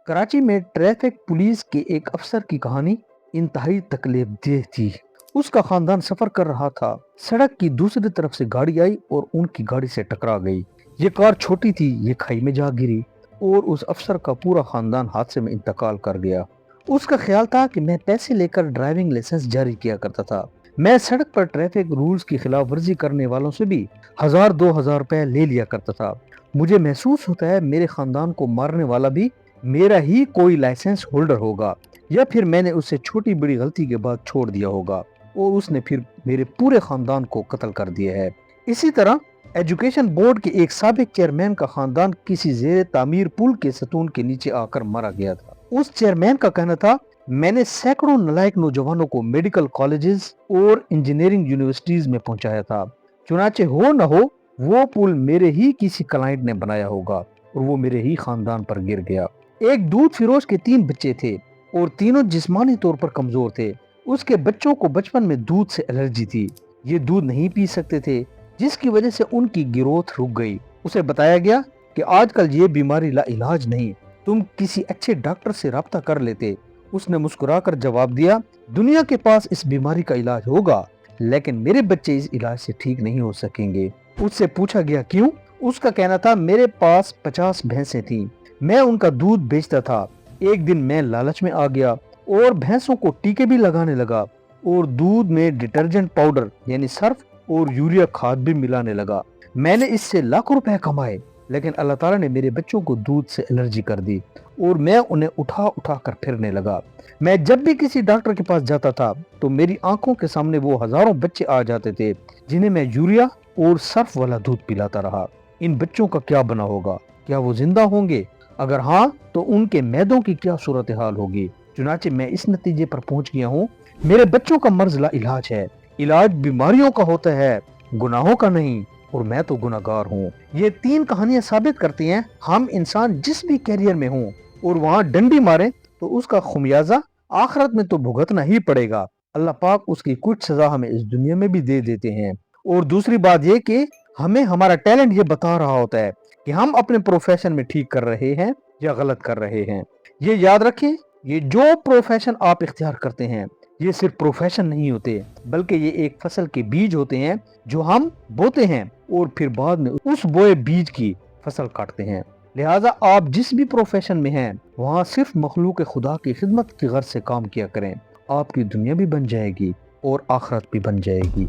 کراچی میں traffic police کے ایک افسر کی کہانی انتہائی تکلیف دہ تھی۔ اس کا خاندان سفر کر رہا تھا، سڑک کی دوسری طرف سے گاڑی آئی اور ان کی گاڑی سے ٹکرا گئی۔ یہ کار چھوٹی تھی، یہ کھائی میں جا گری اور اس افسر کا پورا خاندان حادثے میں انتقال کر گیا۔ اس کا خیال تھا کہ میں پیسے لے کر ڈرائیونگ لائسنس جاری کیا کرتا تھا، میں سڑک پر ٹریفک رولز کی خلاف ورزی کرنے والوں سے بھی 1000-2000 روپے لے لیا کرتا تھا۔ مجھے محسوس ہوتا ہے میرے خاندان کو مارنے والا بھی میرا ہی کوئی لائسنس ہولڈر ہوگا، یا پھر میں نے اسے چھوٹی بڑی غلطی کے بعد چھوڑ دیا ہوگا اور اس نے پھر میرے پورے خاندان کو قتل کر دیا ہے۔ اسی طرح ایجوکیشن بورڈ کے ایک سابق چیئرمین کا خاندان کسی زیر تعمیر پل کے ستون کے نیچے آ کر مارا گیا تھا۔ اس چیئرمین کا کہنا تھا، میں نے سینکڑوں نالائق نوجوانوں کو میڈیکل کالجز اور انجینئرنگ یونیورسٹیز میں پہنچایا تھا، چنانچہ ہو نہ ہو وہ پل میرے ہی کسی کلائنٹ نے بنایا ہوگا اور وہ میرے ہی خاندان پر گر گیا۔ ایک دودھ فروش کے 3 بچے تھے اور تینوں جسمانی طور پر کمزور تھے۔ اس کے بچوں کو بچپن میں دودھ سے الرجی تھی، یہ دودھ نہیں پی سکتے تھے، جس کی وجہ سے ان کی گروتھ رک گئی۔ اسے بتایا گیا کہ آج کل یہ بیماری لا علاج نہیں، تم کسی اچھے ڈاکٹر سے رابطہ کر لیتے۔ اس نے مسکرا کر جواب دیا، دنیا کے پاس اس بیماری کا علاج ہوگا، لیکن میرے بچے اس علاج سے ٹھیک نہیں ہو سکیں گے۔ اس سے پوچھا گیا کیوں؟ اس کا کہنا تھا، میرے پاس 50 بھینسیں تھیں، میں ان کا دودھ بیچتا تھا۔ ایک دن میں لالچ میں آ گیا اور بھینسوں کو ٹیکے بھی لگانے لگا اور دودھ میں ڈٹرجنٹ پاؤڈر یعنی سرف اور یوریا کھاد بھی ملانے لگا۔ میں نے اس سے لاکھوں روپے کمائے، لیکن اللہ تعالیٰ نے میرے بچوں کو دودھ سے الرجی کر دی اور میں انہیں اٹھا اٹھا کر پھرنے لگا۔ میں جب بھی کسی ڈاکٹر کے پاس جاتا تھا تو میری آنکھوں کے سامنے وہ ہزاروں بچے آ جاتے تھے جنہیں میں یوریا اور سرف والا دودھ پلاتا رہا۔ ان بچوں کا کیا بنا ہوگا؟ کیا وہ زندہ ہوں گے؟ اگر ہاں تو ان کے معدوں کی کیا صورتحال ہوگی؟ چنانچہ میں اس نتیجے پر پہنچ گیا ہوں، میرے بچوں کا مرض لا علاج ہے، علاج بیماریوں کا ہوتا ہے، گناہوں کا نہیں، اور میں تو گناہگار ہوں۔ یہ 3 کہانیاں ثابت کرتی ہیں، ہم انسان جس بھی کیریئر میں ہوں اور وہاں ڈنڈی مارے تو اس کا خمیازہ آخرت میں تو بھگتنا ہی پڑے گا۔ اللہ پاک اس کی کچھ سزا ہمیں اس دنیا میں بھی دے دیتے ہیں۔ اور دوسری بات یہ کہ ہمیں ہمارا ٹیلنٹ یہ بتا رہا ہوتا ہے کہ ہم اپنے پروفیشن میں ٹھیک کر رہے ہیں یا غلط کر رہے ہیں۔ یہ یاد رکھیں، یہ جو پروفیشن آپ اختیار کرتے ہیں یہ صرف پروفیشن نہیں ہوتے، بلکہ یہ ایک فصل کے بیج ہوتے ہیں جو ہم بوتے ہیں اور پھر بعد میں اس بوئے بیج کی فصل کاٹتے ہیں۔ لہٰذا آپ جس بھی پروفیشن میں ہیں وہاں صرف مخلوق خدا کی خدمت کی غرض سے کام کیا کریں، آپ کی دنیا بھی بن جائے گی اور آخرت بھی بن جائے گی۔